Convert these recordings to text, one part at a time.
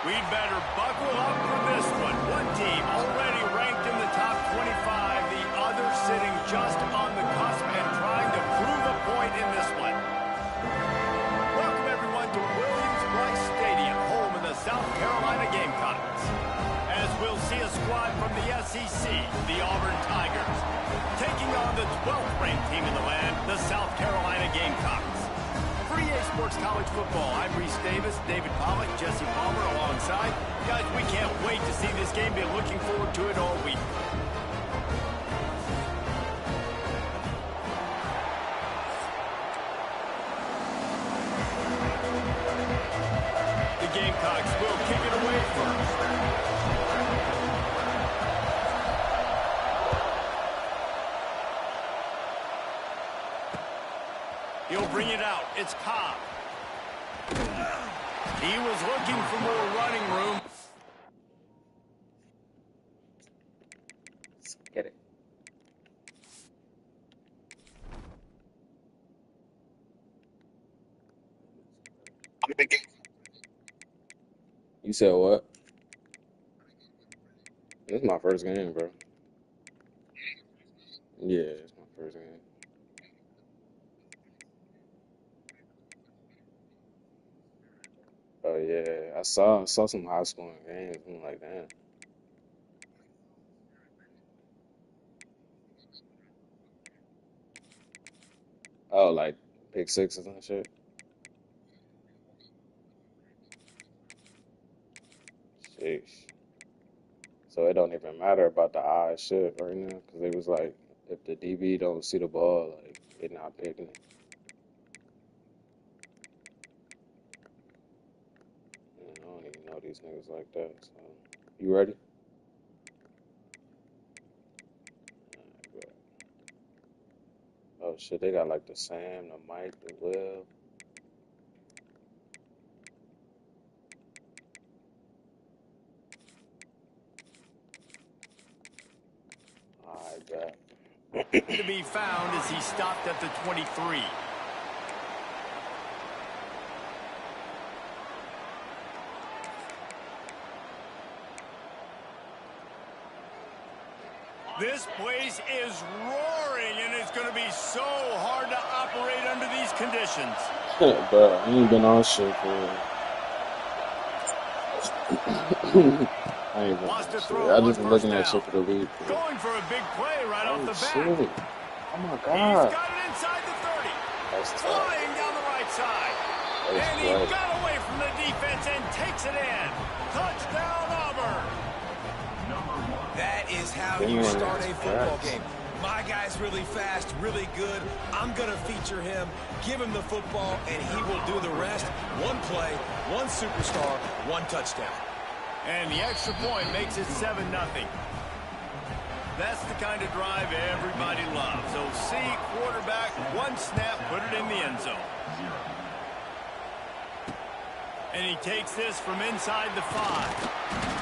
We'd better buckle up for this one. One team already ranked in the top 25, the other sitting just on the cusp and trying to prove a point in this one. Welcome, everyone, to Williams-Brice Stadium, home of the South Carolina Gamecocks. As we'll see a squad from the SEC, the Auburn Tigers, taking on the 12th-ranked team in the land, the South Carolina Gamecocks. For EA Sports College Football, I'm Reese Davis, David Pollack, Jesse Palmer alongside. Guys, we can't wait to see this game. Been looking forward to it all week. The Gamecocks will kick it away first. He'll bring it out. It's Cobb. He was looking for more running room. Let's get it. You said what? This is my first game, bro. Yeah, it's my first game. Oh yeah, I saw some high scoring games. I'm like, damn. Oh, like pick sixes and shit. Sheesh. So it don't even matter about the eye shit right now, because it was like, if the DB don't see the ball, like, they not picking it. And I don't even know these niggas like that. So, you ready? Alright, bro. Oh shit, they got like the Sam, the Mike, the Will. Alright, bet. To be found as he stopped at the 23. This place is roaring, and it's going to be so hard to operate under these conditions. Bro, I ain't been on shit for I ain't been on shit. I just been looking at shit for the league. Going for a big play right off the bat. Shit. Oh my He's god. got it inside the 30. That's tough. Flying down the right side. And he got away from the defense and takes it in. Touchdown, Auburn. That is how you start a football game. My guy's really fast, really good. I'm going to feature him, give him the football, and he will do the rest. One play, one superstar, one touchdown. And the extra point makes it 7-0. That's the kind of drive everybody loves. So see, quarterback, one snap, put it in the end zone. And he takes this from inside the 5.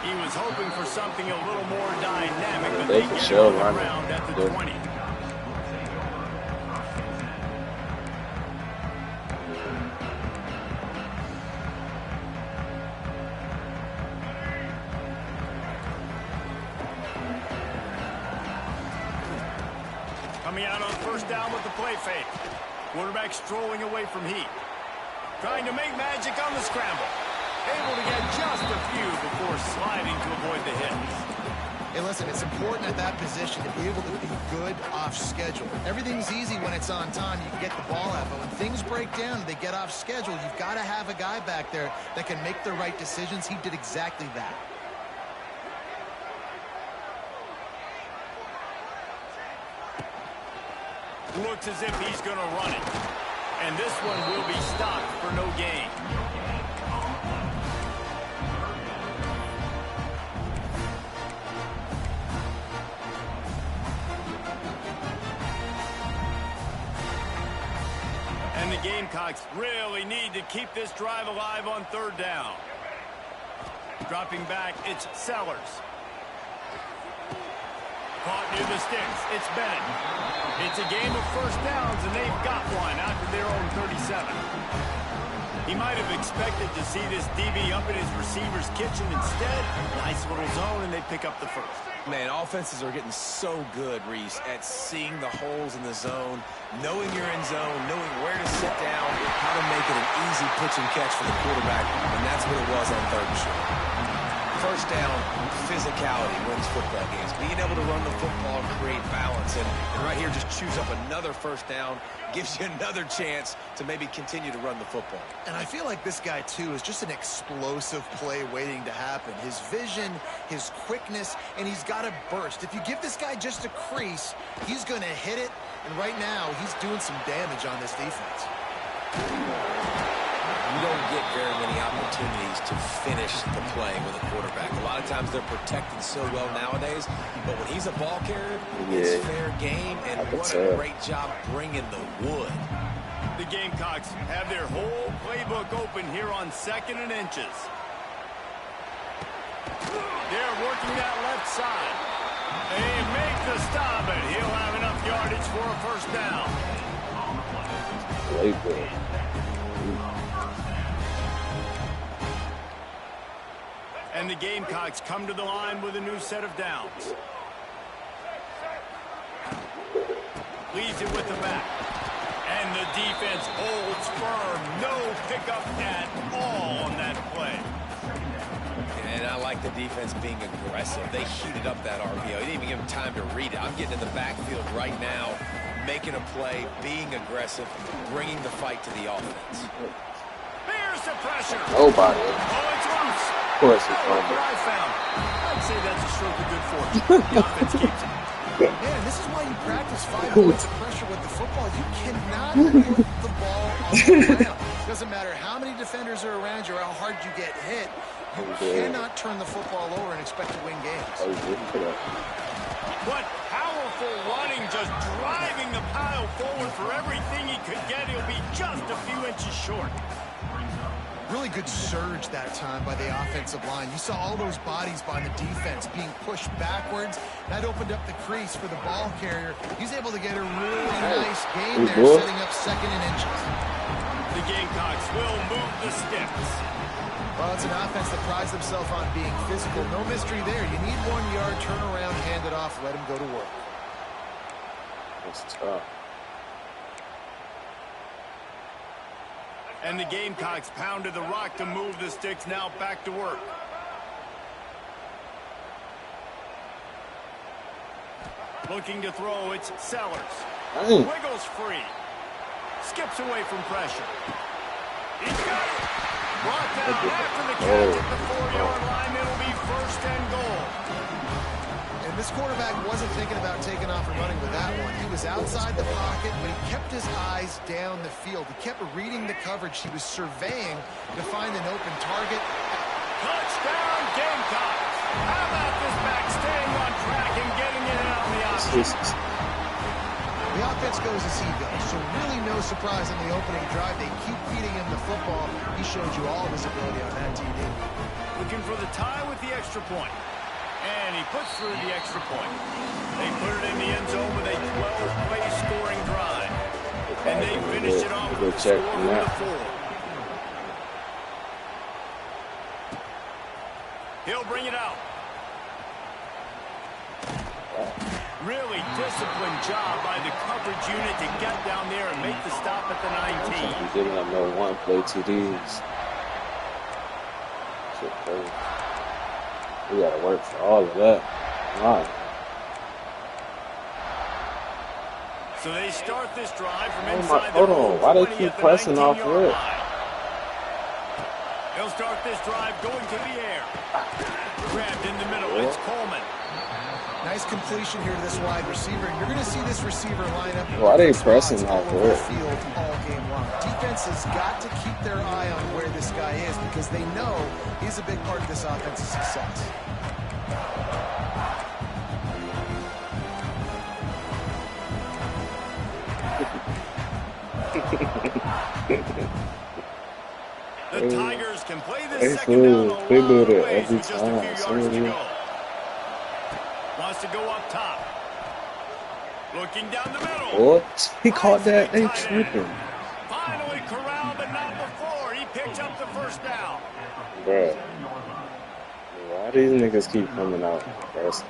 He was hoping for something a little more dynamic, but they get it on the ground at the 20. Coming out on first down with the play fake. Quarterback strolling away from heat. Trying to make magic on the scramble. Able to get just a few before sliding to avoid the hits. Hey, listen, it's important at that position to be able to be good off schedule. Everything's easy when it's on time. You can get the ball out, but when things break down, they get off schedule. You've got to have a guy back there that can make the right decisions. He did exactly that. Looks as if he's going to run it. And this one will be stopped for no gain. And the Gamecocks really need to keep this drive alive on third down. Dropping back, it's Sellers. Caught near the sticks. It's Bennett. It's a game of first downs, and they've got one after their own 37. He might have expected to see this DB up in his receiver's kitchen. Instead, nice little zone, and they pick up the first. Man, offenses are getting so good, Reese, at seeing the holes in the zone, knowing you're in zone, knowing where to sit down, how to make it an easy pitch and catch for the quarterback, and that's what it was on 3rd and short. First down, physicality wins football games. Being able to run the football and create balance. And right here, just choose up another first down, gives you another chance to maybe continue to run the football. And I feel like this guy, too, is just an explosive play waiting to happen. His vision, his quickness, and he's got a burst. If you give this guy just a crease, he's going to hit it. And right now, he's doing some damage on this defense. You don't get very many opportunities to finish the play with a quarterback. A lot of times they're protected so well nowadays, but when he's a ball carrier, it's fair game, and what a great job bringing the wood. The Gamecocks have their whole playbook open here on 2nd and inches. They're working that left side. They make the stop, and he'll have enough yardage for a first down. And the Gamecocks come to the line with a new set of downs. Leads it with the back. And the defense holds firm. No pickup at all on that play. And I like the defense being aggressive. They heated up that RPO. They didn't even give them time to read it. I'm getting in the backfield right now, making a play, being aggressive, bringing the fight to the offense. There's the pressure. Nobody. Oh, it's loose. Of course it's what I found. I'd say that's a stroke of good fortune. The offense keeps it. Man, this is why you practice 5 points of pressure with the football. You cannot put the ball on the ground. Doesn't matter how many defenders are around you or how hard you get hit. You cannot turn the football over and expect to win games. What powerful running, just driving the pile forward for everything he could get. He'll be just a few inches short. Really good surge that time by the offensive line. You saw all those bodies by the defense being pushed backwards. That opened up the crease for the ball carrier. He's able to get a really nice gain there, setting up 2nd and inches. The Gamecocks will move the sticks. Well, it's an offense that prides themselves on being physical. No mystery there. You need 1 yard, turn around, hand it off, let him go to work. That's tough. And the Gamecocks pounded the rock to move the sticks, now back to work. Looking to throw, it's Sellers. Wiggles free. Skips away from pressure. He's got it. Brought down after the catch at the 4-yard line. It'll be 1st and goal. And this quarterback wasn't thinking about taking off and running with that one. He was outside the pocket, but he kept his eyes down the field. He kept reading the coverage. He was surveying to find an open target. Touchdown, Gamecocks. How about this back staying on track and getting it out on the option? The offense goes as he goes, so really no surprise on the opening drive. They keep feeding him the football. He showed you all of his ability on that TD. Looking for the tie with the extra point. And he puts through the extra point. They put it in the end zone with a 12-play scoring drive. And they finish it off with a score from the 4. He'll bring it out. Really disciplined job by the coverage unit to get down there and make the stop at the 19. He's giving up no 1-play TDs. Shit crazy. We gotta work for all of that. Come on. So they start this drive from inside the hold on. Why they keep pressing off rip? He'll start this drive going to the air. Grabbed in the middle. It's Coleman. Nice completion here to this wide receiver. You're going to see this receiver line up. Why are they pressing off the field all game long? Defense has got to keep their eye on where this guy is because they know he's a big part of this offense's success. The Tigers can play this second down a lot of ways with just a few yards to go. Wants to go up top. Looking down the middle. What? He caught that. They tripping. Finally corralled, but not before. He picks up the first down. Bruh. Why these niggas keep coming out first?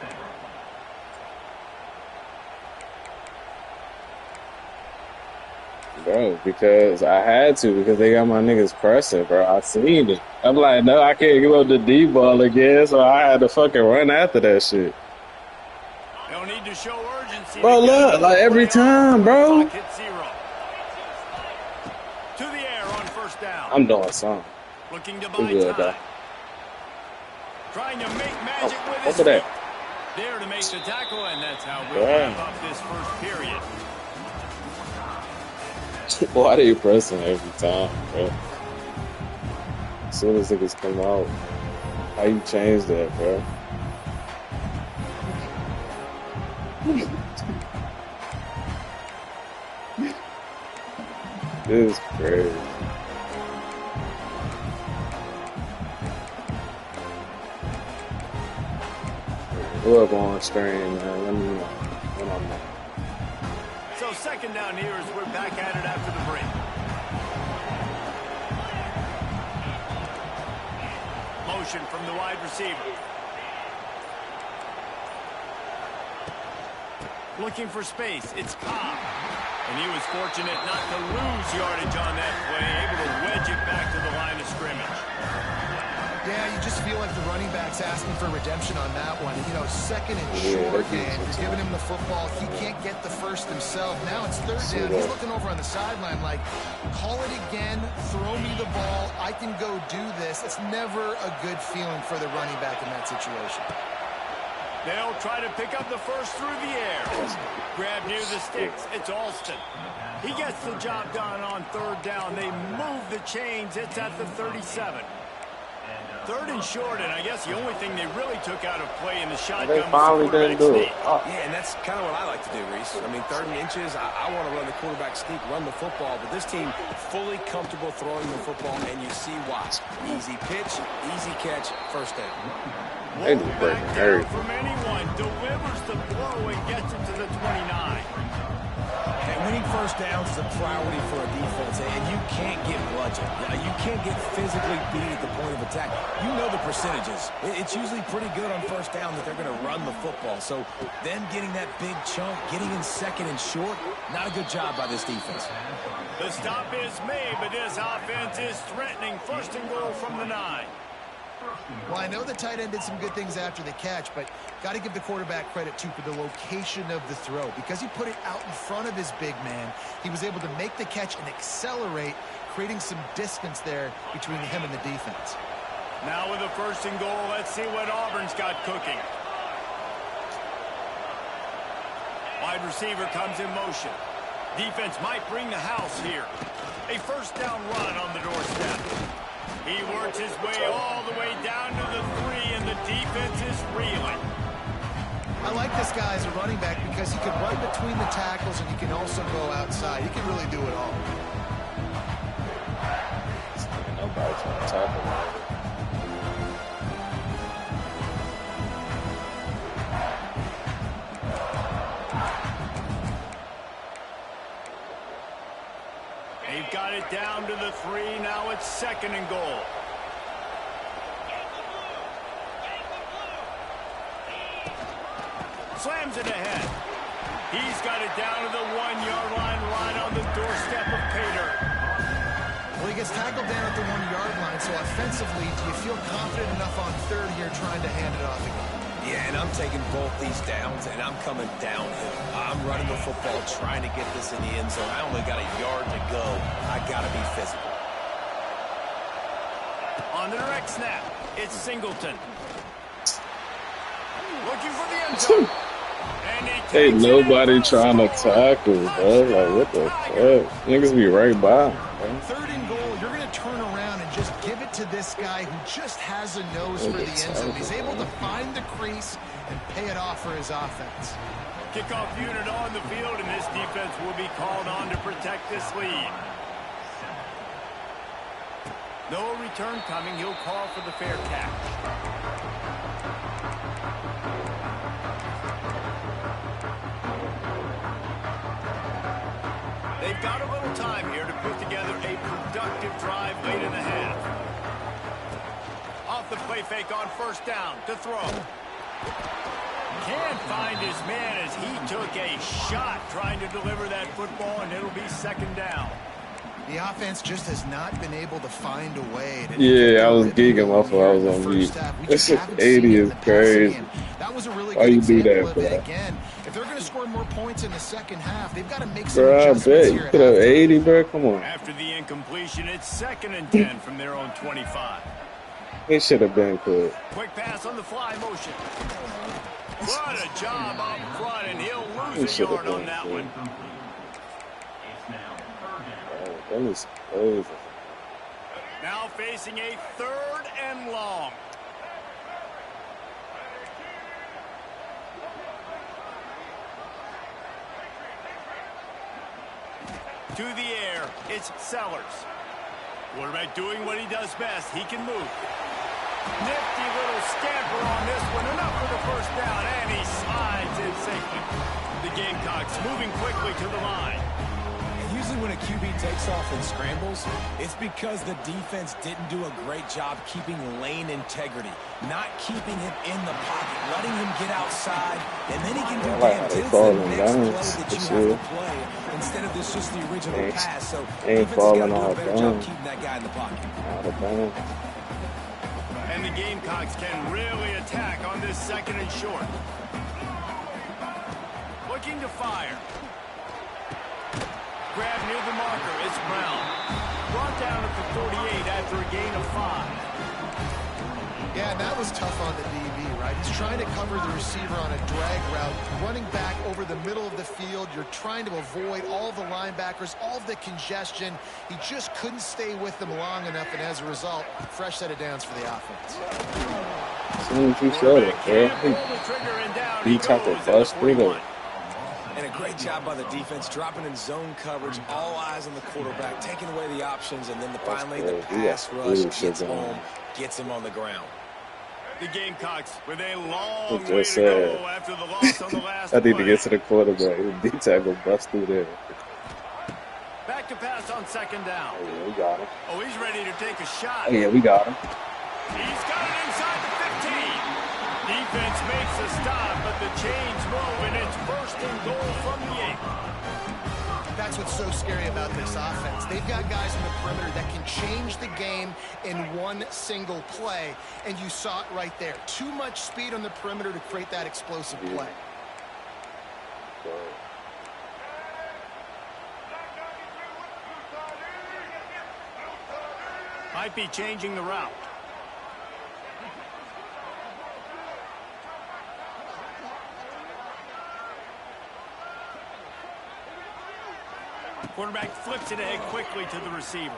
Bro, because I had to, because they got my niggas pressing, bro. I seen it. I'm like, no, I can't give up the D ball again, so I had to fucking run after that shit. They'll need to show urgency. Bro, look, like every time, bro. To the air on first down. I'm doing something. Looking to We buy good, time. though. Trying to make magic with his Look at feet. that. There to make the tackle, and that's how we'll wrap up this first period. Why are you pressing every time, bro? As soon as niggas come out, how you change that, bro? This is crazy. Whoever on stream, man, let me know when I'm not. So second down here as we're back at it after the break. Motion from the wide receiver. Looking for space. It's Cobb. And he was fortunate not to lose yardage on that play, able to wedge it back to the line of scrimmage. Yeah, you just feel like the running back's asking for redemption on that one. You know, second and short, and you're giving him the football. He can't get the first himself. Now it's third down. He's looking over on the sideline like, call it again, throw me the ball, I can go do this. It's never a good feeling for the running back in that situation. They'll try to pick up the first through the air. Grab near the sticks. It's Alston. He gets the job done on third down. They move the chains. It's at the 37. Third and short, and I guess the only thing they really took out of play in the shotgun They finally didn't do it. Yeah, and that's kind of what I like to do, Reese. I mean, 3rd and inches, I want to run the quarterback sneak, run the football, but this team fully comfortable throwing the football, and you see why. Easy pitch, easy catch, first down. They just break everything. From anyone, delivers the blow and gets it to the 29. And winning first downs is a priority for a defense, and you can't get bludgeoned. You can't get physically beat at the point of attack. You know the percentages. It's usually pretty good on first down that they're going to run the football. So them getting that big chunk, getting in second and short, not a good job by this defense. The stop is made, but this offense is threatening. First and goal from the 9. Well, I know the tight end did some good things after the catch, but got to give the quarterback credit, too, for the location of the throw. Because he put it out in front of his big man, he was able to make the catch and accelerate, creating some distance there between him and the defense. Now with the first and goal, let's see what Auburn's got cooking. Wide receiver comes in motion. Defense might bring the house here. A first down run on the doorstep. He works his way all the way down to the 3, and the defense is reeling. I like this guy as a running back because he can run between the tackles and he can also go outside. He can really do it all. Nobody's trying to tackle him. They've got it down to the 3. Now it's second and goal. Slams it ahead. He's got it down to the 1-yard line, right on the doorstep of Pater. Well, he gets tackled down at the 1-yard line, so offensively, do you feel confident enough on third here trying to hand it off again? Yeah, and I'm taking both these downs, and I'm coming downhill. I'm running the football, trying to get this in the end zone. I only got a yard to go. I got to be physical. On the direct snap, it's Singleton. Looking for the end zone. Ain't nobody trying to tackle, bro. Like, what the fuck? Niggas be right by him, bro. Third and goal, you're going to turn around and just give it to this guy who just has a nose for the end zone. He's able to find the crease and pay it off for his offense. Kickoff unit on the field, and this defense will be called on to protect this lead. No return coming. He'll call for the fair catch. They've got a little time here to put together a productive drive late in the half. Off the play fake on first down to throw. Can't find his man as he took a shot trying to deliver that football, and it'll be second down. The offense just has not been able to find a way to Yeah, I was geeking off while I was on mute. This 80 is crazy. That was a really Why good you do example that of for it. that? Again, if they're going to score more points in the second half, they've got to make some Bro, I adjustments bet you here at put up halftime. 80, bro. Come on. After the incompletion, it's 2nd and 10 from their own 25. It should have been quick. Quick pass on the fly motion. What a job up front, and he'll lose a yard on that one. That is crazy. Now facing a 3rd and long. To the air, it's Sellers. Quarterback doing what he does best. He can move. Nifty little scamper on this one. Enough for the first down, and he slides in safely. The Gamecocks moving quickly to the line. Usually when a QB takes off and scrambles, it's because the defense didn't do a great job keeping lane integrity, not keeping him in the pocket, letting him get outside, and then he can do damage. It's the next play that you have to play instead of this just the original pass. So defense has got to do a better job keeping that guy in the pocket. And the Gamecocks can really attack on this 2nd and short. Looking to fire. Grab near the marker. It's Brown. Brought down at the 48 after a gain of 5. Yeah, and that was tough on the DB, right? He's trying to cover the receiver on a drag route, running back over the middle of the field. You're trying to avoid all the linebackers, all of the congestion. He just couldn't stay with them long enough, and as a result, fresh set of downs for the offense. As soon as you said it, bro. He tried to bust through there. And a great job by the defense, dropping in zone coverage, all eyes on the quarterback, taking away the options, and then finally the pass rush gets home, gets him on the ground. The Gamecocks with a long way to go after the loss on the last I need to play. get to the quarterback. The D-tackle bust through there. Back to pass on 2nd down. Oh, yeah, we got him. Oh, he's ready to take a shot. Oh, yeah, we got him. He's got it inside the 15. Defense makes a stop, but the chains move, and it's 1st and goal from the 8. That's what's so scary about this offense. They've got guys on the perimeter that can change the game in one single play, and you saw it right there. Too much speed on the perimeter to create that explosive play. Might be changing the route. Quarterback flips it ahead quickly to the receiver.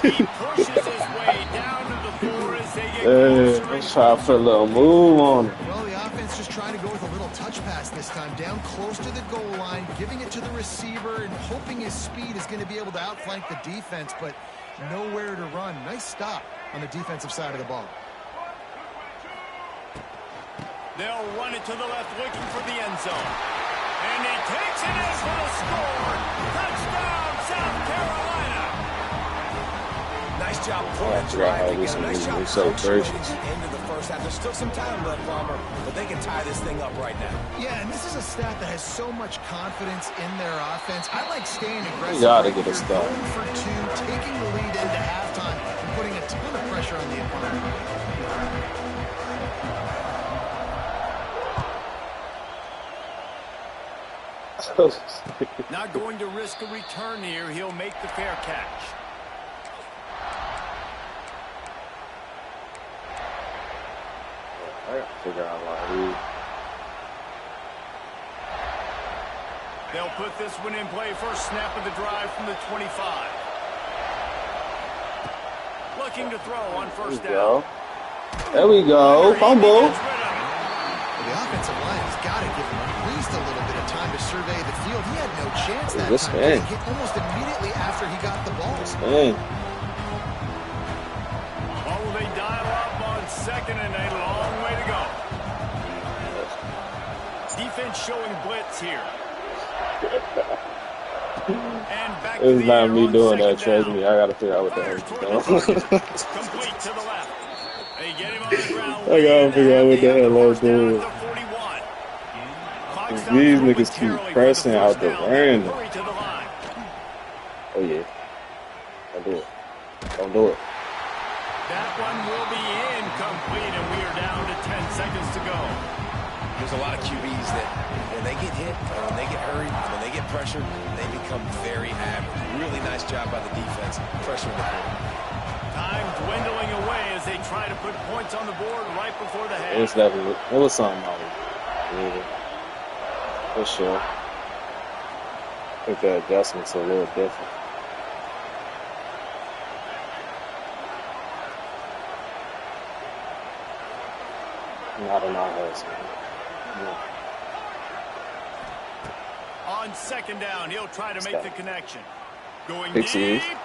He pushes his way down to the floor as they get closer. Let's try for a little move on it. Well, the offense just trying to go with a little touch pass this time, down close to the goal line, giving it to the receiver and hoping his speed is going to be able to outflank the defense, but nowhere to run. Nice stop on the defensive side of the ball. They'll run it to the left, looking for the end zone. And he takes it in for the score. Touchdown, South Carolina. Nice job pulling the drive together. Nice job first. at the end of the first half. There's still some time left, Palmer, but they can tie this thing up right now. Yeah, and this is a staff that has so much confidence in their offense. I like staying aggressive. You gotta get a stop. Going for 2, taking the lead into halftime, and putting a ton of pressure on the opponent. Not going to risk a return here. He'll make the fair catch. I gotta figure out why They'll put this one in play. First snap of the drive from the 25. Looking to throw on first down. There we go. Fumble. The offensive line has got to give him at least a little bit of time to survey the field. He had no chance that time. He hit almost immediately after he got the ball. What will they dial up on 2nd and a long way to go? Defense showing blitz here. It's not me doing that, trust me. I gotta figure out what the hell he's doing. Complete to the left. They get him on the ground. I gotta figure out what the hell I'm doing. These niggas keep pressing out the random. Oh yeah. Don't do it. Don't do it. That one will be incomplete, and we are down to 10 seconds to go. There's a lot of QBs that when they get hit, or when they get hurried, when they get pressured, they become very average. Really nice job by the defense, pressuring the quarterback. Time dwindling away as they try to put points on the board right before the half. It was something I was needed. For sure. I think the adjustments are a little different. Not in our house, man. Yeah. On second down, he'll try to make the connection. Going Pixies. deep.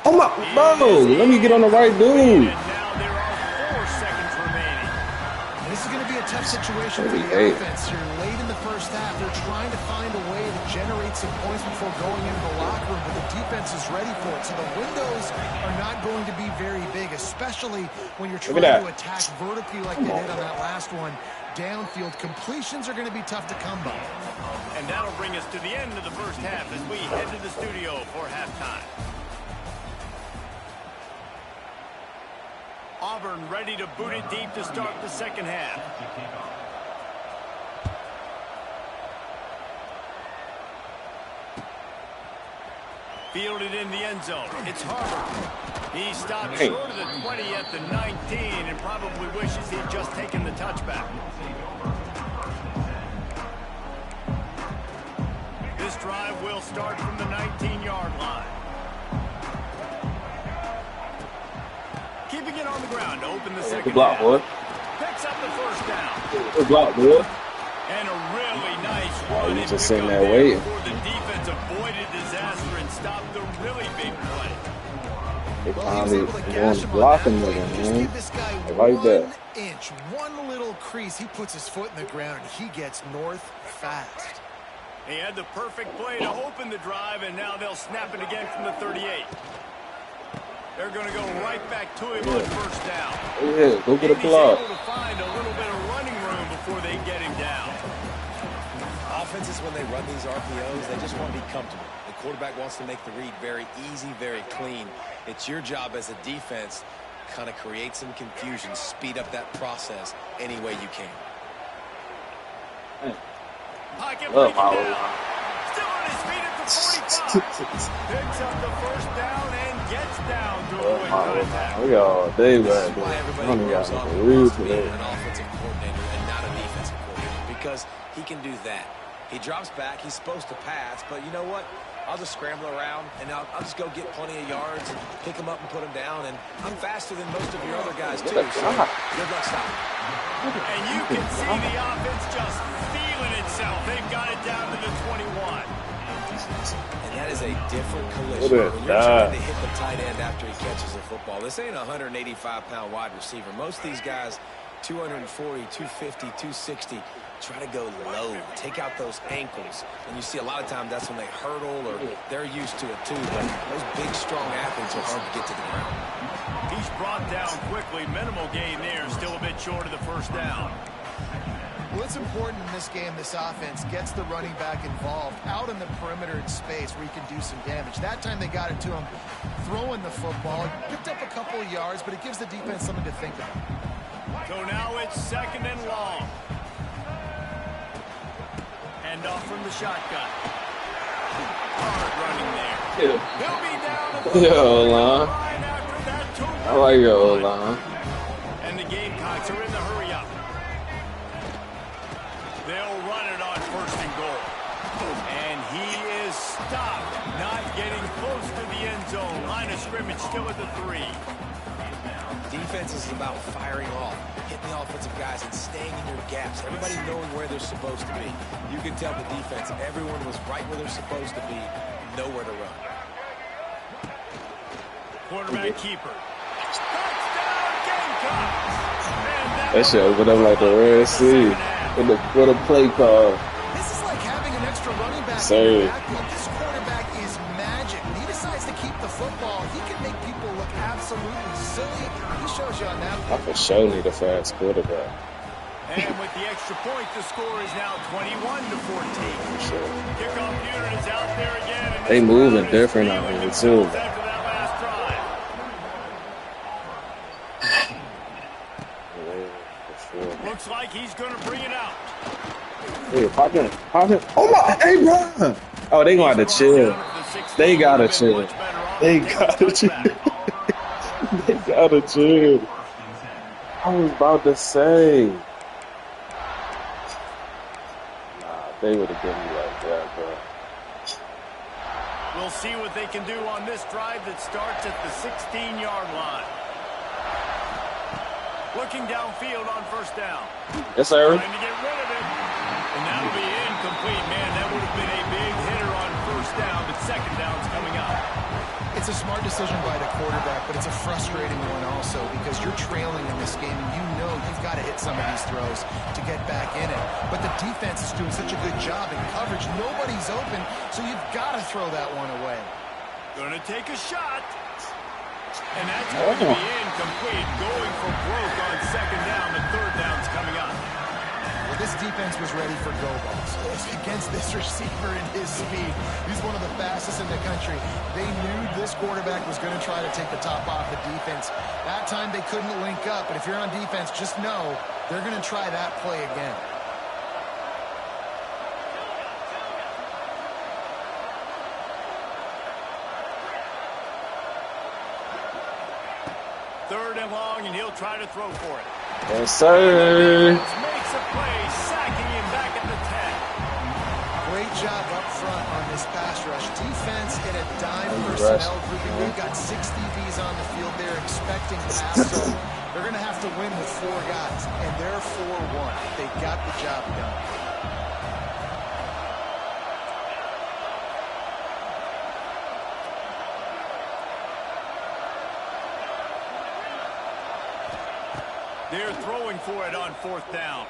Oh my, bro, let me get on the right dude. And now there are 4 seconds remaining. This is going to be a tough situation for the offense here. Late in the first half, they're trying to find a way to generate some points before going into the locker room, but the defense is ready for it. So the windows are not going to be very big, especially when you're trying to attack vertically like they did on that last one. Downfield completions are going to be tough to come by. And that'll bring us to the end of the first half as we head to the studio for halftime. Auburn ready to boot it deep to start the second half. Fielded in the end zone. It's Harvard. He stopped short of the 20 at the 19 and probably wishes he'd just taken the touchback. This drive will start from the 19-yard line. Keeping it on the ground to open the second block, half. boy. Picks up the first down. Good block, boy. And a really nice run. You just sitting there waiting. Before the defense avoided disaster and stopped the really big play. They finally going to block him with him, man. I like that. Inch, one little crease, he puts his foot in the ground and he gets north fast. He had the perfect play to open the drive, and now they'll snap it again from the 38. They're going to go right back to him on first down. Yeah, go get a block. He's able to find a little bit of running room before they get him down. Offenses, when they run these RPOs, they just want to be comfortable. The quarterback wants to make the read very easy, very clean. It's your job as a defense to kind of create some confusion, speed up that process any way you can. Pocket breaking down. Still on his feet at the 45. Picks up the first down and gets down to avoid contact. We got all day back This is there. why I everybody don't grows got up no and real wants to be today. an offensive coordinator and not a defensive coordinator, because he can do that. He drops back. He's supposed to pass, but you know what? I'll just scramble around, and I'll just go get plenty of yards and pick him up and put him down, and I'm faster than most of your other guys, too, so good luck stopping. And you can see the offense just feeling itself. They've got it down to the 21. And that is a different collision when you're trying to hit the tight end after he catches the football. This ain't a 185-pound wide receiver. Most of these guys, 240, 250, 260, try to go low, take out those ankles. And you see a lot of times that's when they hurdle, or they're used to it too. But those big, strong athletes are hard to get to the ground. He's brought down quickly. Minimal gain there. Still a bit short of the first down. Well, it's important in this game, this offense gets the running back involved out in the perimeter in space where he can do some damage. That time they got it to him throwing the football. Picked up a couple of yards, but it gives the defense something to think about. So now it's second and long. Hand off from the shotgun. Hard running there. He'll be down at the line after that. I like your O-line. And the Gamecocks are in the hurry up. They'll run it on first and goal. And he is stopped, not getting close to the end zone. Line of scrimmage still at the 3. Defense is about firing off, hitting the offensive guys and staying in your gaps. Everybody knowing where they're supposed to be. You can tell the defense, everyone was right where they're supposed to be, nowhere to run. Quarterback keeper. Touchdown, Gamecocks! That shit opened up like the Red Sea. With a play call. This is like having a an extra running back in Sir. the backfield. This quarterback is magic. When he decides to keep the football, he can make people look absolutely silly. He shows you on that I for sure need a fast quarterback. And with the extra point, the score is now 21-14. Sure. Kickoff unit is out there again. And They this moving crowd is different out feeling here, themselves too. after that last drive. Yeah, for sure. Looks like he's going to bring it out. Hey, pop in. Oh my, hey, bro. Oh, they gonna have to chill. They gotta chill. They gotta chill. They gotta chill. I was about to say. Nah, they would have given me like that, bro. We'll see what they can do on this drive that starts at the 16-yard line. Looking downfield on first down. Yes, sir. Trying to get rid of it. And that'll be incomplete. Man, that would have been a big hitter on first down, but second down's coming up. It's a smart decision by the quarterback, but it's a frustrating one also because you're trailing in this game and you know you've got to hit some of these throws to get back in it. But the defense is doing such a good job in coverage. Nobody's open, so you've got to throw that one away. Gonna take a shot. And that's going to be incomplete. Going for broke on second down. The third down's coming up. Well, this defense was ready for go balls against this receiver and his speed. He's one of the fastest in the country. They knew this quarterback was going to try to take the top off the defense. That time they couldn't link up, but if you're on defense, just know they're going to try that play again. Third and long, and he'll try to throw for it. Yes, sir. Makes a play, sacking him back at the 10. Great job up front on this pass rush. Defense in a dime personnel grouping. We've got 6 DBs on the field. They're expecting pass, so they're going to have to win with 4 guys, and they're 4-1. They got the job done. They're throwing for it on fourth down.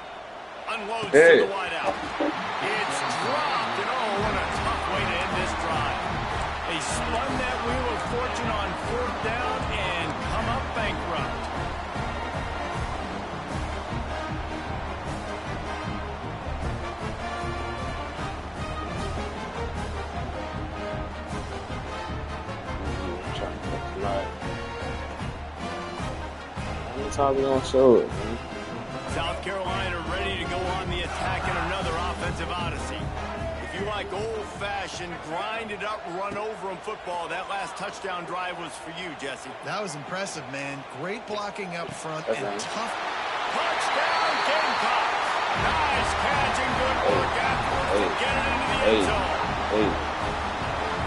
Unloads to Hey. the wideout. It's dropped, and oh, what a tough way to end this drive. They spun that wheel of fortune on fourth down and come up bankrupt. How many times we gonna show it, man? South Carolina ready to go on the attack in another offensive odyssey. If you like old-fashioned, grinded-up, run-over-'em football, that last touchdown drive was for you, Jesse. That was impressive, man. Great blocking up front That's and nice. tough. Touchdown, Gamecocks! Nice catch and good work afterwards to get it into the end zone. Hey.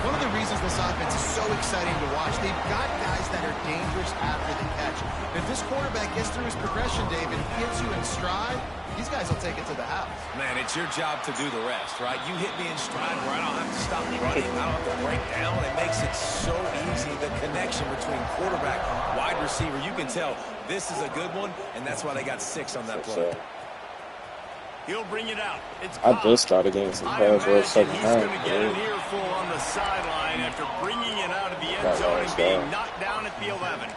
One of the reasons this offense is so exciting to watch, they've got guys that are dangerous after the catch. If this quarterback gets through his progression, David, gets you in stride, these guys will take it to the house. Man, it's your job to do the rest, right? You hit me in stride where I don't have to stop running. I don't have to break down. It makes it so easy, the connection between quarterback and wide receiver. You can tell this is a good one, and that's why they got 6 on that play. He'll bring it out. It's I just started getting some pass rush second he's half. going to get an earful on the sideline after bringing it out of the end zone and being knocked down at the 11.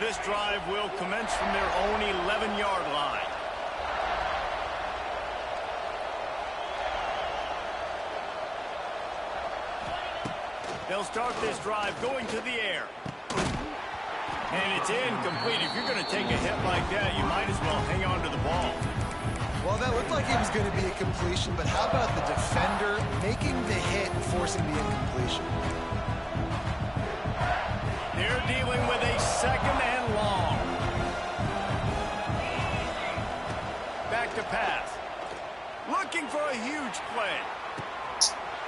This drive will commence from their own 11-yard line. They'll start this drive going to the air. And it's incomplete. If you're going to take a hit like that, you might as well hang on to the ball. Well, that looked like it was going to be a completion, but how about the defender making the hit and forcing the incompletion? They're dealing with a second and long. Back to pass. Looking for a huge play.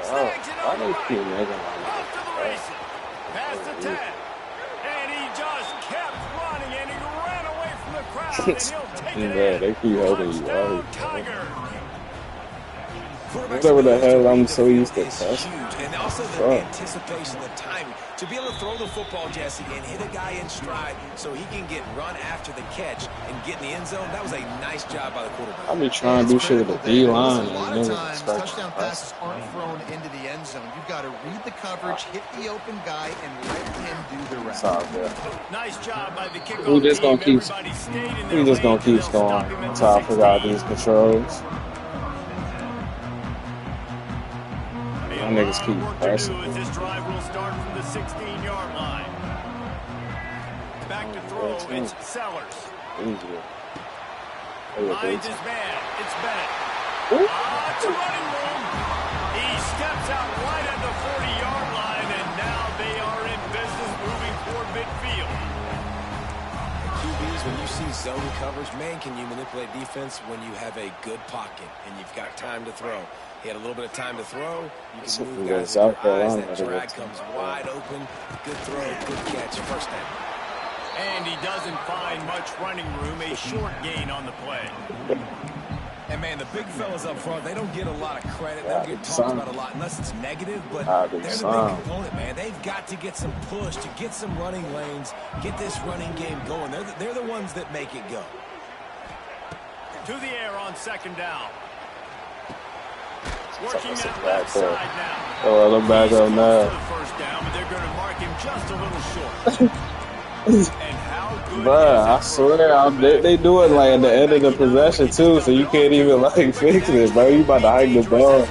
Snags it on the right. Off to the races. Past the 10. And he just kept running, and he ran away from the crowd, and he'll take it in. They keep holding you Touchdown, out. Tigers. Whatever the hell, I'm so used to is passing. huge. And also the anticipation, the timing. To be able to throw the football, Jesse, and hit a guy in stride so he can get run after the catch and get in the end zone, that was a nice job by the quarterback. I be trying to do shit with the D-line. A lot of times, touchdown passes aren't thrown into the end zone. You've got to read the coverage, hit the open guy, and let him do the rest. Nice job by the kickoff We just gonna keep. team. We just gonna keep scoring until I figure out these controls. Y'all niggas keep passing. This drive will start from the 16-yard line. Back to throw, it's Sellers. Finds his man, it's Bennett. It's a running room. He steps out right at the 40-yard line, and now they are in business moving toward midfield. QBs, when you see zone coverage, man, can you manipulate defense when you have a good pocket and you've got time to throw. He had a little bit of time to throw. You can move guys with your eyes. That drag comes wide open. Good throw, good catch, first down. And he doesn't find much running room. A short gain on the play. And, man, the big fellas up front, they don't get a lot of credit. They don't get talked about a lot unless it's negative. But they're the big component, man. They've got to get some push, to get some running lanes, get this running game going. They're the ones that make it go. To the air on second down. Working that left side now. Oh, I'm back on that. First down, but they're going to mark him just a little short. And how good Bruh, I swear, they do it like at the end of the possession too, so you can't even like fix it, bro. You about to hike the ball.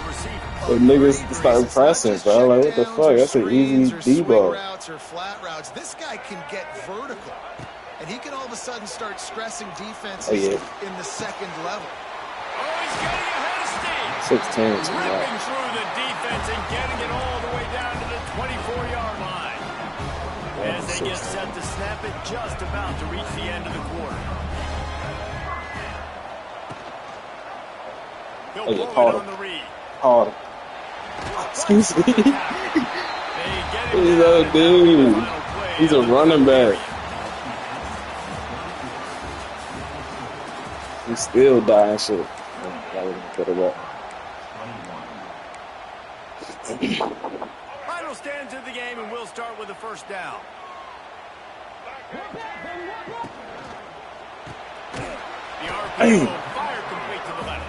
The niggas start pressing, bro. Like, what the fuck? That's an easy Debo. Routes or flat routes. This guy can get vertical, and he can all of a sudden start stressing defenses in the second level. Oh, he's getting ahead of steam. 16 is ripping through the defense and getting it all the way down to the 24-yard line. As they get set to snap it, just about to reach the end of the quarter. He'll blow it on the read. Hard. Excuse me. He's a dude. He's a running back. He's still dying shit. Put it up. Final stands of the game, and we'll start with the first down. The RPO fire complete to the left.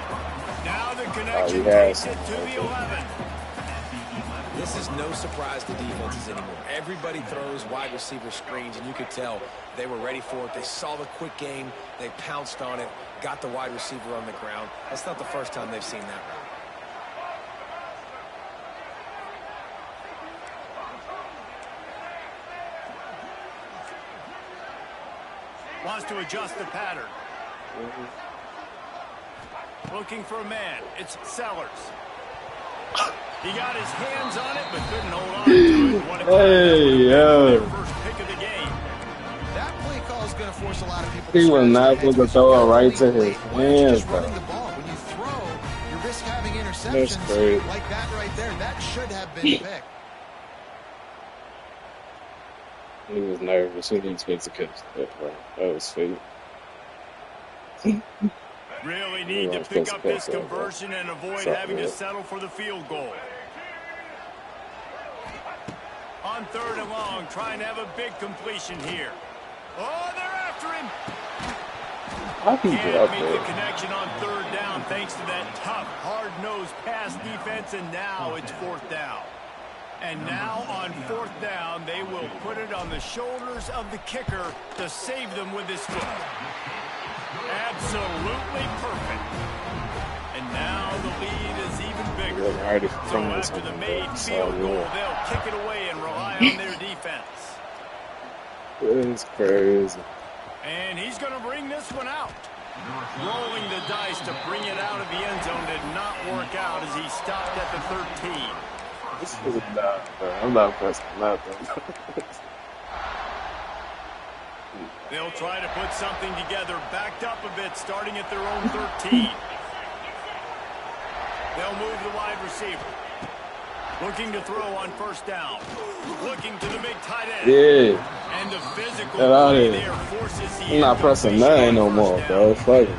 Now the connection takes it to the 11. This is no surprise to defenses anymore. Everybody throws wide receiver screens, and you could tell they were ready for it. They saw the quick game. They pounced on it, got the wide receiver on the ground. That's not the first time they've seen that route. Wants to adjust the pattern. Looking for a man. It's Sellers. He got his hands on it, but couldn't hold on to it. First pick of the game. That play call is going to force a lot of people. He was not supposed to throw it right to his hands, bro. Running the ball. When you throw, you risk having interceptions like that right there. That should have been picked. He was nervous. He didn't expect to catch that, bro. That was fake. Really need to pick up this conversion and avoid having to settle for the field goal. On third and long, trying to have a big completion here. Oh, they're after him. Can't make the connection on third down thanks to that tough, hard-nosed pass defense, and now it's fourth down. And now on fourth down, they will put it on the shoulders of the kicker to save them with his foot. Absolutely perfect. And now the lead is even bigger. So after the made field goal, they'll kick it away and rely on their defense. It's crazy. And he's going to bring this one out. Rolling the dice to bring it out of the end zone did not work out as he stopped at the 13. This is not, I'm not pressing nothing. They'll try to put something together, backed up a bit, starting at their own 13. They'll move the wide receiver. Looking to throw on first down. Looking to the big tight end. Yeah. And the physical play there forces the I'm not pressing nothing no more, bro. Fuck it.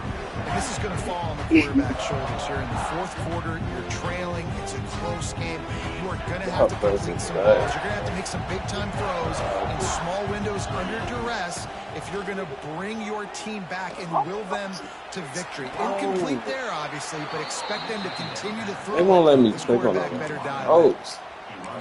And this is going to fall on the quarterback's shoulders. You're in the fourth quarter. You're trailing. It's a close game. You are going to have to complete some balls. You're going to have to make some big-time throws in small windows under duress if you're going to bring your team back and will them to victory. Incomplete there, obviously, but expect them to continue to throw. They won't let me this click on quarterback it. better dial Oh.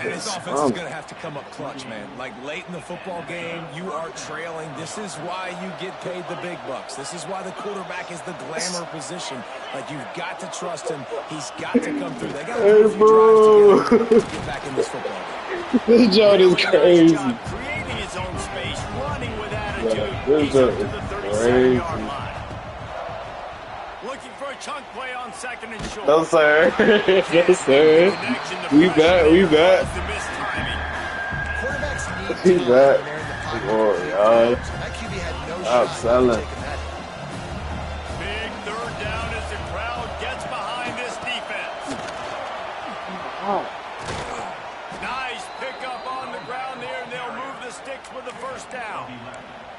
And this offense is going to have to come up clutch, man. Like late in the football game, you are trailing. This is why you get paid the big bucks. This is why the quarterback is the glamour position. Like, you've got to trust him. He's got to come through. They got to do a few drives together to get back in this football game. This job is crazy. Nice job creating his own space, running with attitude. Yeah, this He's up to is the crazy. 37-yard line. Looking for a chunk play on second and short. No, sir. Yes, sir. We back. We back. Quarterbacks We need time back. when they're in the pocket. Oh, God. That QB had no Stop shot selling. taking that. Big third down as the crowd gets behind this defense. Nice pickup on the ground there, and they'll move the sticks with the first down.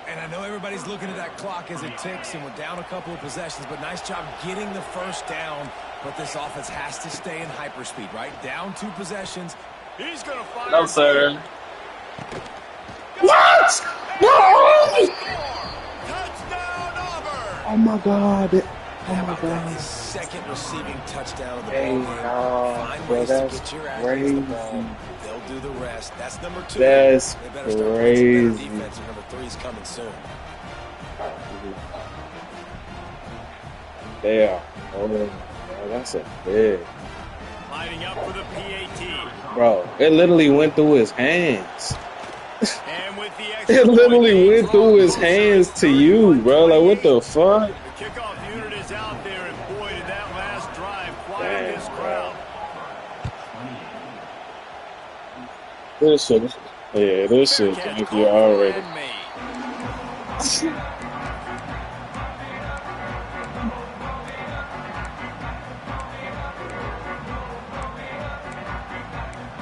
And I know everybody's looking at that clock as it ticks, and we're down a couple of possessions, but nice job getting the first down. But this offense has to stay in hyperspeed, right? Down 2 possessions. He's going to fire. No, sir. What? No! Touchdown, Auburn. Oh, my God. Oh, How my about that? His God. second receiving touchdown of the Hey, ball game. nah, Find bro, ways to that's get your athletes the crazy. ball. They'll do the rest. That's number 2. That's They better start playing some better crazy. defense, and number 3's coming soon. They are. Oh, man, that's a big. Lining up for the PAT. Bro, it literally went through his hands. And with the extra It literally point, went through his closer. hands to you, bro. Like, what the fuck? The kickoff unit is out there, and boy, did that last drive quiet Damn, this crowd. This shit. Yeah, this shit. Thank you already. And made.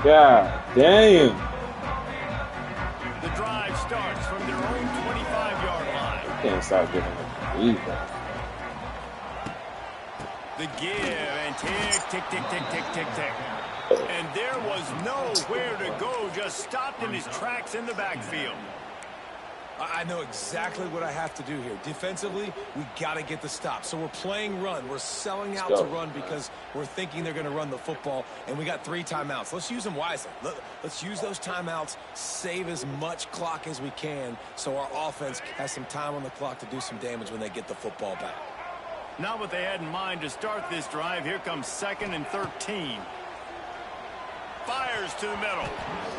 God damn. The drive starts from their own 25-yard line. Can't stop giving him the lead, bro. The give and tick, tick, tick, tick, tick, tick, tick. And there was nowhere to go, just stopped in his tracks in the backfield. I know exactly what I have to do here. Defensively, we got to get the stop. So we're playing run. We're selling out to run because we're thinking they're going to run the football, and we got 3 timeouts. Let's use them wisely. Let's use those timeouts, save as much clock as we can so our offense has some time on the clock to do some damage when they get the football back. Not what they had in mind to start this drive. Here comes 2nd and 13. Fires to the middle.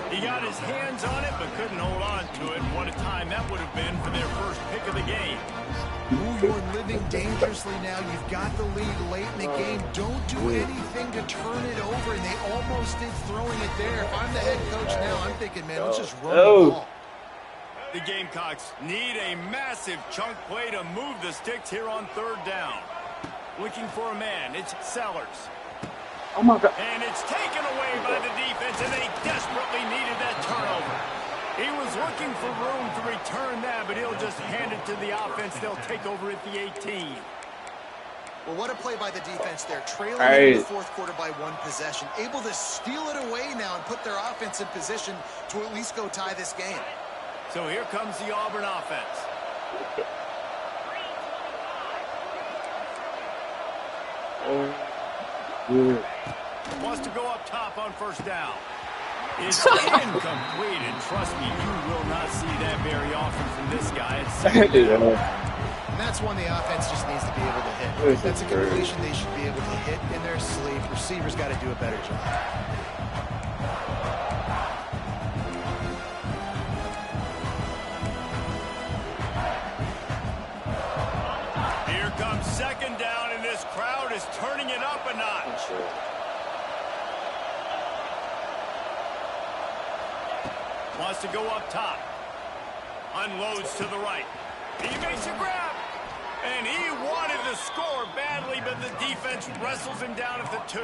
He got his hands on it, but couldn't hold on to it. What a time that would have been for their first pick of the game. Ooh, you're living dangerously now. You've got the lead late in the game. Don't do anything to turn it over, and they almost did throwing it there. If I'm the head coach now, I'm thinking, man, let's just run the ball. The Gamecocks need a massive chunk play to move the sticks here on 3rd down. Looking for a man. It's Sellers. Oh, my God. And it's taken away by the defense, and they desperately needed that turnover. He was looking for room to return that, but he'll just hand it to the offense. They'll take over at the 18. Well, what a play by the defense there. Trailing in the fourth quarter by 1 possession. Able to steal it away now and put their offense in position to at least go tie this game. So here comes the Auburn offense. Wants to go up top on 1st down. It's incomplete, and trust me, you will not see that very often from this guy. And that's one the offense just needs to be able to hit. That's a completion they should be able to hit in their sleep. Receivers got to do a better job. Here comes 2nd down, and this crowd is turning it up a notch. Wants to go up top. Unloads to the right. He makes a grab. And he wanted to score badly, but the defense wrestles him down at the 2.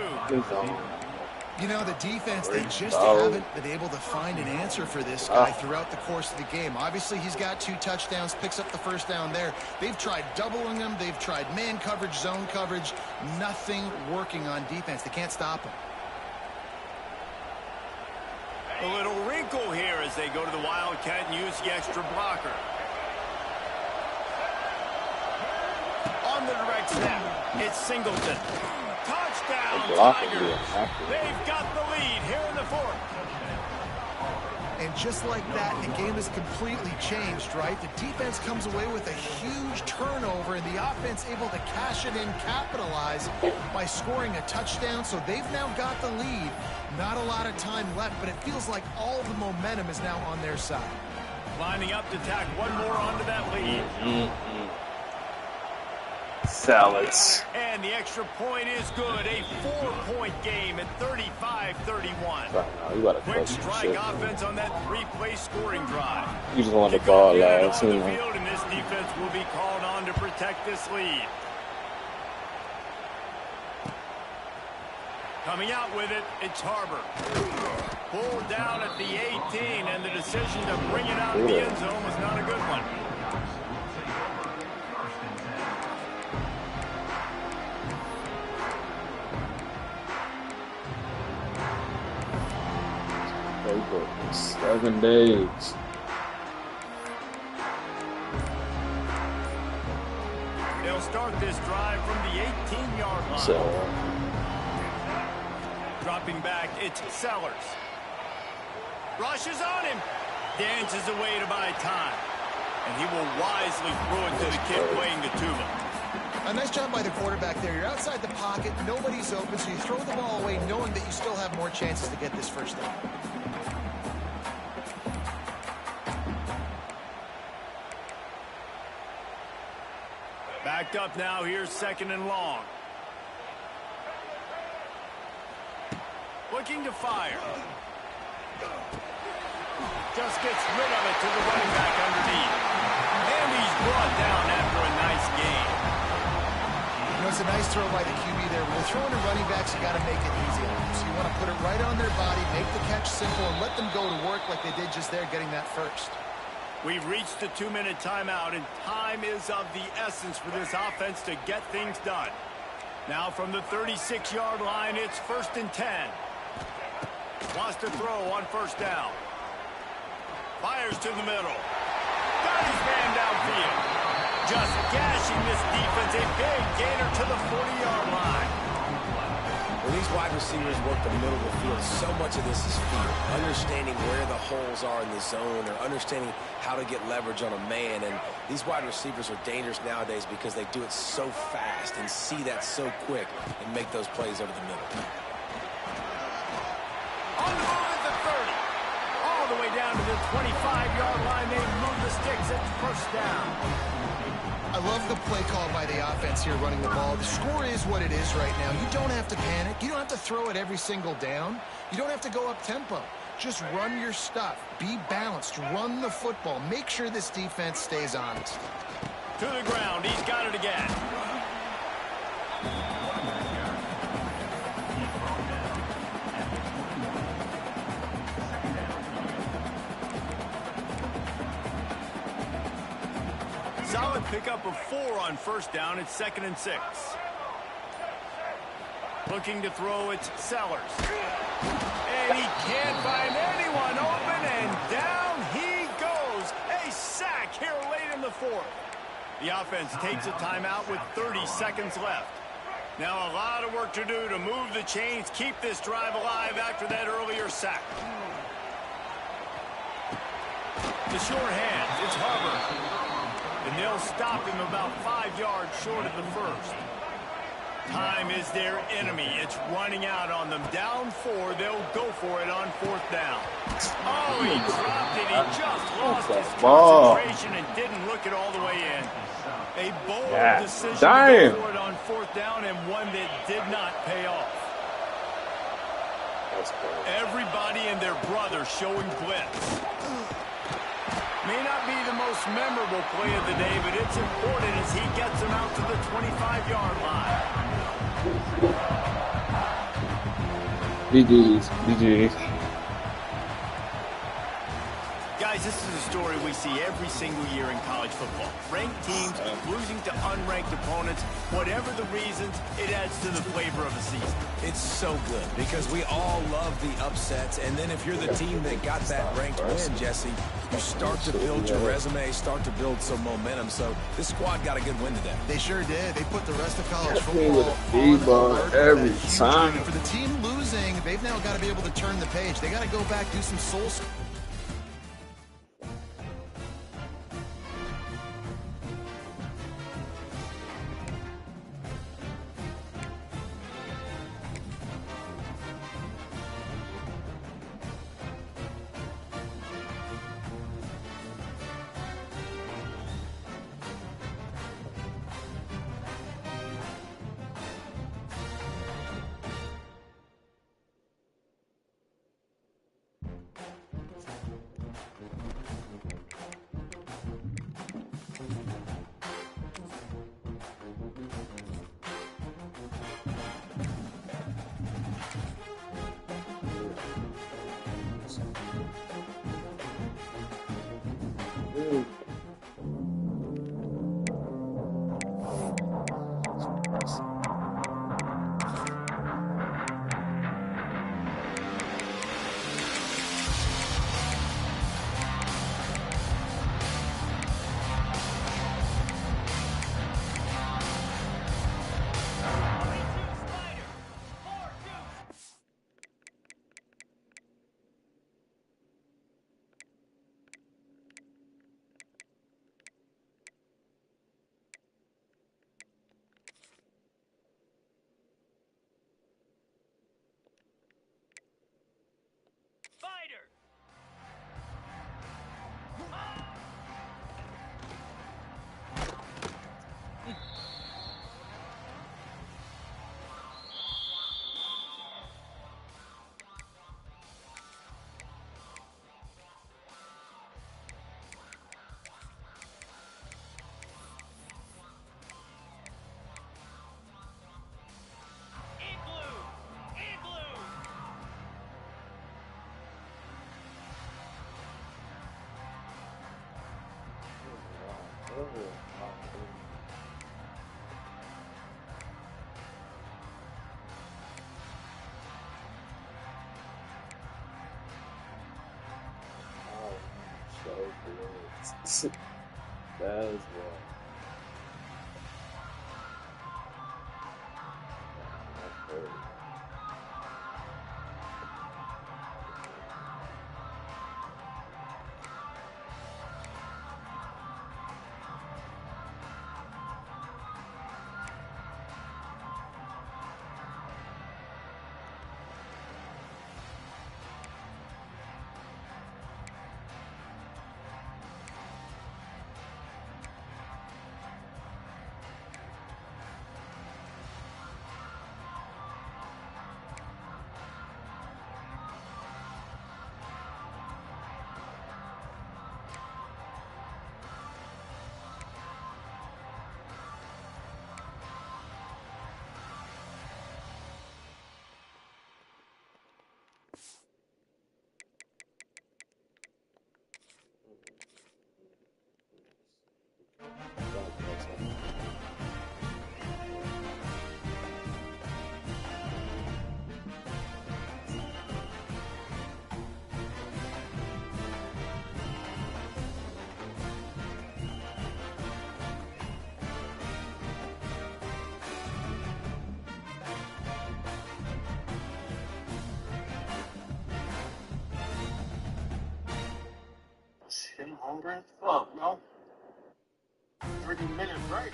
You know, the defense, they just haven't been able to find an answer for this guy throughout the course of the game. Obviously, he's got 2 touchdowns, picks up the first down there. They've tried doubling him. They've tried man coverage, zone coverage. Nothing working on defense. They can't stop him. A little wrinkle here as they go to the Wildcat and use the extra blocker. On the direct snap, it's Singleton. Touchdown, Tigers. They've got the lead here in the 4th. And just like that, the game has completely changed, right? The defense comes away with a huge turnover, and the offense able to cash it in, capitalize by scoring a touchdown. So they've now got the lead. Not a lot of time left, but it feels like all the momentum is now on their side. Lining up to tack one more onto that lead. Salads. And the extra point is good. A 4-point game at 35-31. Quick strike offense on that 3-play scoring drive. You just want the ball last. And this defense will be called on to protect this lead. Coming out with it, it's Harbor. Pulled down at the 18, and the decision to bring it out of the end zone was not a good one. Playbook, 7 days. They'll start this drive from the 18-yard line. So, dropping back, it's Sellers. Rushes on him. Dances away to buy time. And he will wisely throw it to the kid playing the tuba. A nice job by the quarterback there. You're outside the pocket. Nobody's open, so you throw the ball away knowing that you still have more chances to get this first down. Backed up now. Here's 2nd and long. Looking to fire. Just gets rid of it to the running back underneath. And he's brought down after a nice gain. You know, it's a nice throw by the QB there. When you're throwing to running backs, you got to make it easy on them. So you want to put it right on their body, make the catch simple, and let them go to work like they did just there, getting that first. We've reached the 2-minute timeout, and time is of the essence for this offense to get things done. Now from the 36-yard line, it's 1st and 10. Wants to throw on 1st down. Fires to the middle. Got his man downfield. Just gashing this defense. A big gainer to the 40-yard line. When these wide receivers work the middle of the field, so much of this is feel. Understanding where the holes are in the zone or understanding how to get leverage on a man. And these wide receivers are dangerous nowadays because they do it so fast and see that so quick and make those plays over the middle. On the move at the 30. All the way down to the 25-yard line. They move the sticks. It's 1st down. I love the play call by the offense here running the ball. The score is what it is right now. You don't have to panic. You don't have to throw it every single down. You don't have to go up tempo. Just run your stuff. Be balanced. Run the football. Make sure this defense stays honest. To the ground. He's got it again. Solid pickup of 4 on 1st down. It's 2nd and 6. Looking to throw, it's Sellers. And he can't find anyone open, and down he goes. A sack here late in the 4th. The offense takes a timeout with 30 seconds left. Now a lot of work to do to move the chains, keep this drive alive after that earlier sack. The short hands, it's Harbor. And they'll stop him about 5 yards short of the 1st. Time is their enemy. It's running out on them. Down 4, they'll go for it on 4th down. Oh, he dropped it. He just lost his concentration and didn't look it all the way in. A bold decision to go for it on 4th down, and one that did not pay off. Everybody and their brother showing blitz. May not be the most memorable play of the day, but it's important as he gets him out to the 25-yard line. BG's. BG's. Guys, this is a story we see every single year in college football. Ranked teams losing to unranked opponents. Whatever the reasons, it adds to the flavor of a season. It's so good because we all love the upsets. And then if you're the team that got that ranked win, Jesse, you start to build your resume, start to build some momentum. So this squad got a good win today. They sure did. They put the rest of college football D-ball every time. For the team losing, they've now got to be able to turn the page. They got to go back, do some soul. That is what. I'm hungry as fuck, no? 30 minutes break.